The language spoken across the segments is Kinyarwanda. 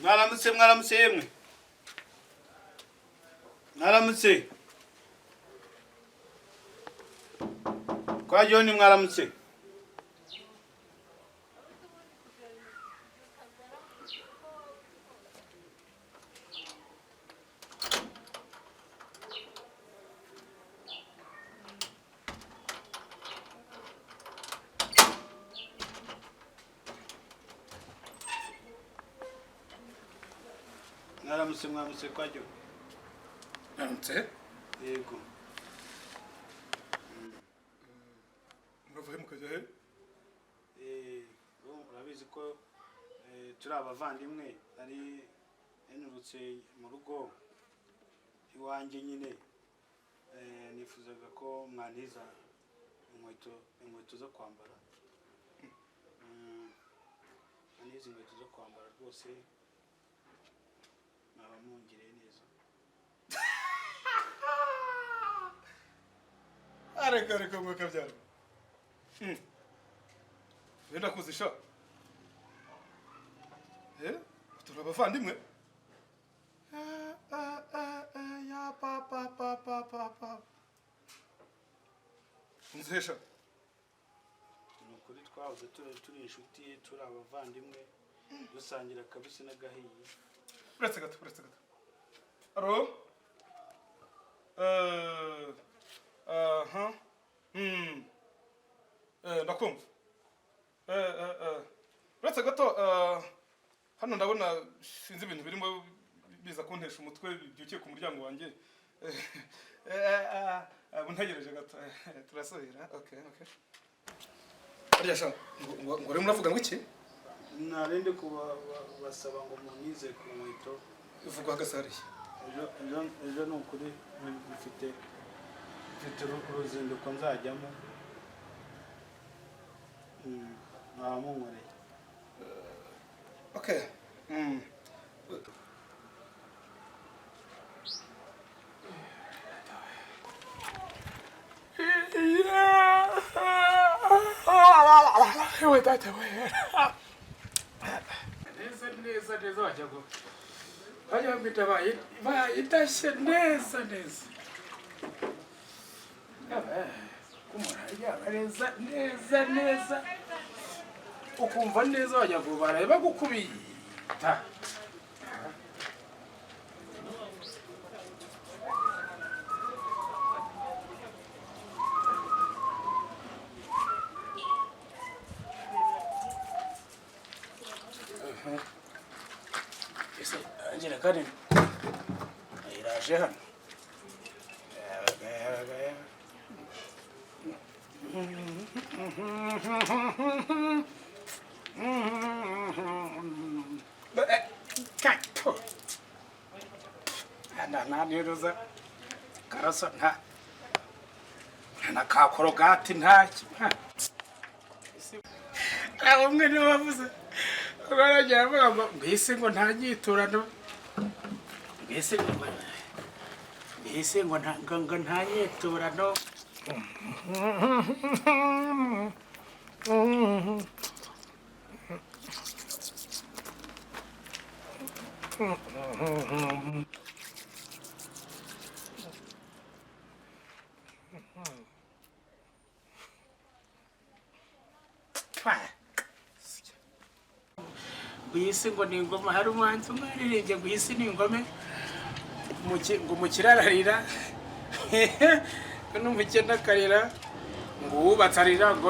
Mwaramutse yemwe. Mwaramutse. Kwa John mwaramutse. Mwaramutse kwa John. Mwaramutse? Yego. Muravuye mukajya he? Urabizi ko turi abavandimwe ari enurutse mu rugo iwanjye nyine nifuzaga ko mwantiza inkweto zo kwambara. Mwantiza inkweto zo kwambara rwose mwabamungiriye neza. Areka mwakabyara. Wenda kuzisha. Turi abavandimwe? Ya papa. Unzesha. Nukuri twavuze turi inshuti turi abavandimwe dusangira kabisa n'agahiye. Uretse gato. Alo? Ndakumva. Uretse gato hano ndabona sinzi ibintu birimo biza kuntesha umutwe byukiye ku muryango wanjye. Buntegereje gato. Turasubira. Okay. Ariya sha ngo rero muravuga ngo iki? Narende kubasaba ngo munize ku nkweto. Ivugwa gasari. Ejo nukuri mfite uruzinduko nzajyamo. Mwamunkoreye. Okay. Neza wajyago. Hajya mbita bayitashye neza. Kumura neza. Ukumva neza wajyago bareba gukubita. Angela Karen. Iraje hano. Naniruza karaso nta kakorogati ntaki. Umwe niwe wavuze barajya bavuga ngo mbese ngo nta nyiturano. Mbese ngo nta nyiturano. Mbese ngo ni ingoma hari umwanzi umwe aririmbye ngo isi ni ingome ngo mukirararira n'umukene akarira ngo wubatse arira ngo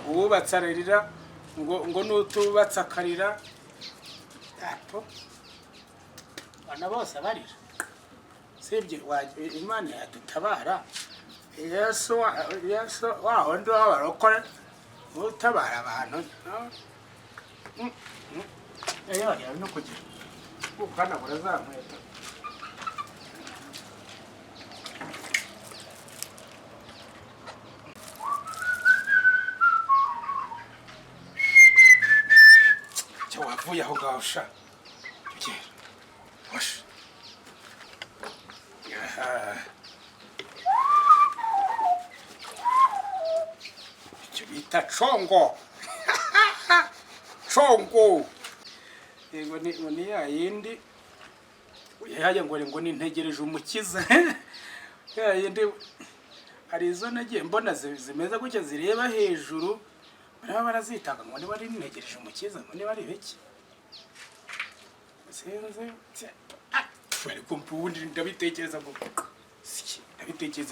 wubatse arira ngo nutubatse akarira. Bana bose barira sibye Imana yadutabara. Yesu waho ndi wabarokore utabara abantu. Ya no kugira ukana burazamweta. Cyo wavuye aho gahusha. Kigera. Wash. Icyo bita chongo. ngo ni ya yindi yajya ngo nintegereje umukiza ya yindi hari izo nagiye mbona zimeze gutya zireba hejuru bariya barazitaga ngo niba ari nintegereje umukiza ngo niba ari biki sinzi ariko ubundi ndabitekereza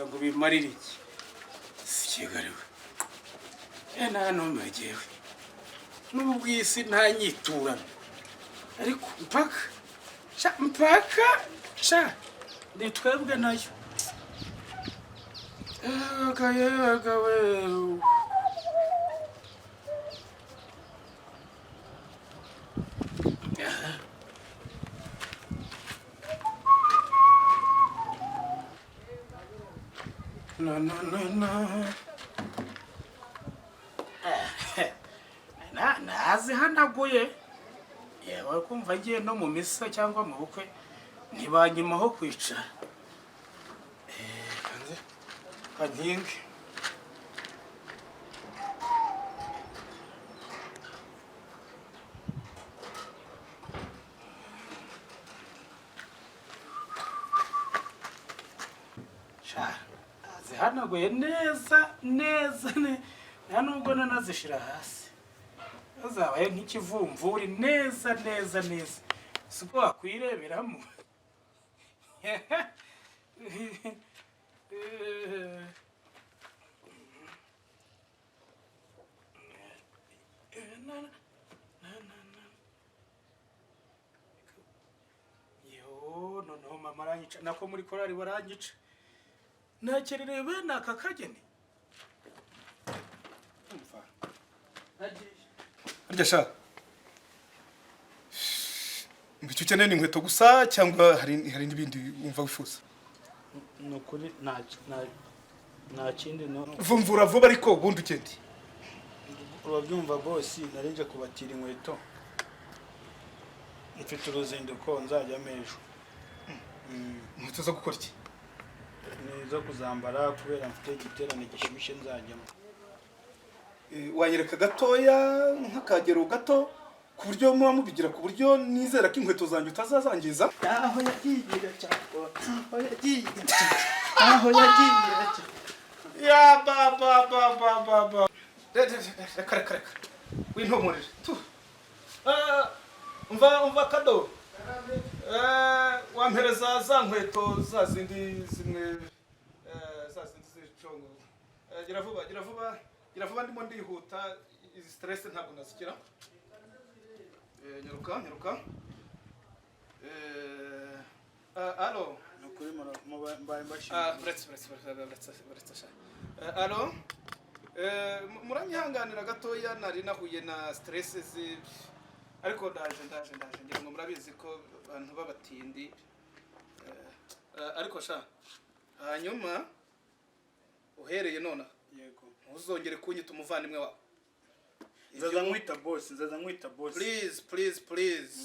ngo bimarire iki sikigariwe nta n'umwe yewe n'ubu bw'isi nta nyiturano ariko mpaka ni twebwe nayo yega we no nazihanaguye yewe kumva agiye no mu misa cyangwa mu bukwe ntibanyimaho kwicara kantinge zihanaguye neza nta nubwo nanazishira hasi zabaye nk'ikivumvuri neza siko wakwireberamo noneho mama aranyica nako muri korari baranyica nakerereye bene aka kageni harya sha icyo ukeneye ni inkweto gusa cyangwa hari n'ibindi wumva wifuza? ni ukuri nta kindi vumvura vuba ariko ubundi ugende. urabyumva bosi narinje kubatira inkweto mfite uruzinduko nzajyamo ejo. inkweto zo gukora iki? ni izo kuzambara kubera mfite igiterane gishyushye nzajyamo. wanyereka gatoya nk'akagero gato ku buryo muba mubigira ku buryo nizera ko inkweto zanjye utazazangiza. aho yagiye cyangwa aho yagiye ya baba reka wintomorere tu umva kado wampereza za nkweto za zindi zimwe z'icongo. gira vuba ndimo ndihuta izi stress ntabwo nazikira. nyaruka alo nukuri mbaye mbashimye. Bretse alo muranyihanganira gatoya nari nahuye na stress ariko ndaje ngira ngo murabizi ko abantu babatindi ariko sha hanyuma uhereye nona yego ntuzongere kunyita umuvandimwe wawe. nzaza nkwita boss please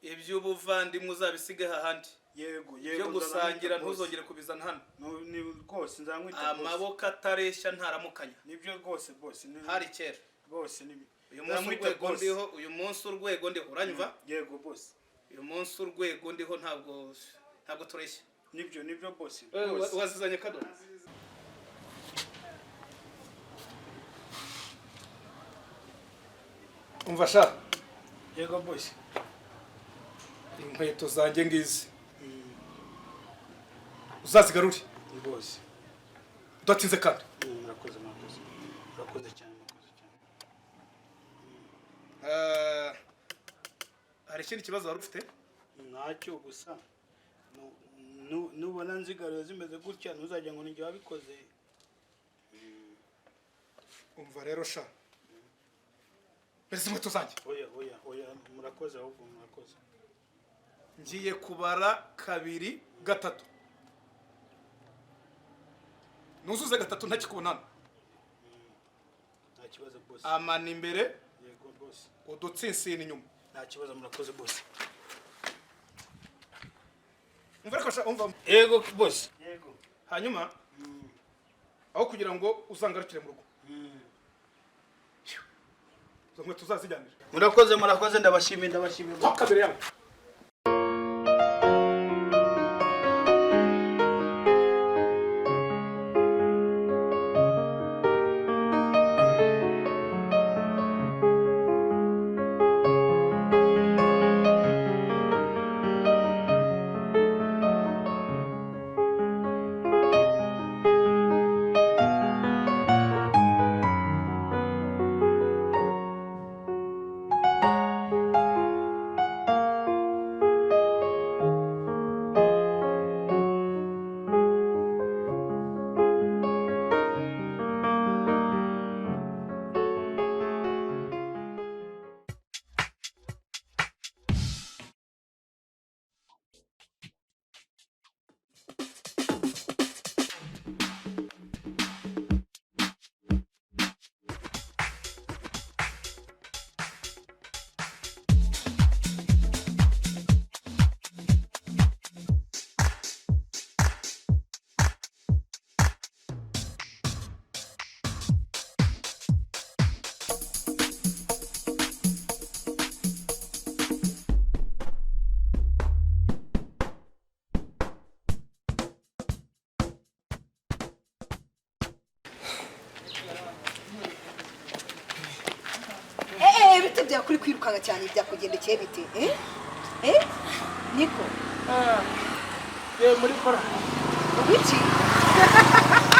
ibyo ubuvandimwe uzabisiga hahandi. yego byo gusangira ntuzongere kubizana hano. ni rwose nzankwita boss. amaboko atareshya ntaramukanya. nibyo rwose boss hari kera boss ni uyu munsi urwego ndiho uranyumva. yego boss uyu munsi urwego ndiho ntabwo tureshya. nibyo boss wazizanye kado. umva sha. yego boss inkweto zanjye ngizi uzazigarure boss udatinze kandi. murakoze cyane. hari ikindi kibazo wari ufite? ntacyo gusa nubona nzigaruye zimeze gutya ntuzajya ngo ninjye wabikoze. umva rero sha mbese inkweto zanjye. oya murakoze ahubwo murakoze. ngiye kubara 2 3 nuzuze 3 ntakikubonana. nta kibazo boss. amana imbere yego boss udutsinsina inyuma. nta kibazo murakoze boss. umva reko sha umva. yego boss yego. hanyuma aho kugira ngo uzangarukire mu rugo izo nkweto uzazijyanira. murakoze ndabashimiye Kabiri yawe. Kuri kwirukanga cyane byakugendekeye bite niko muri kora ubiki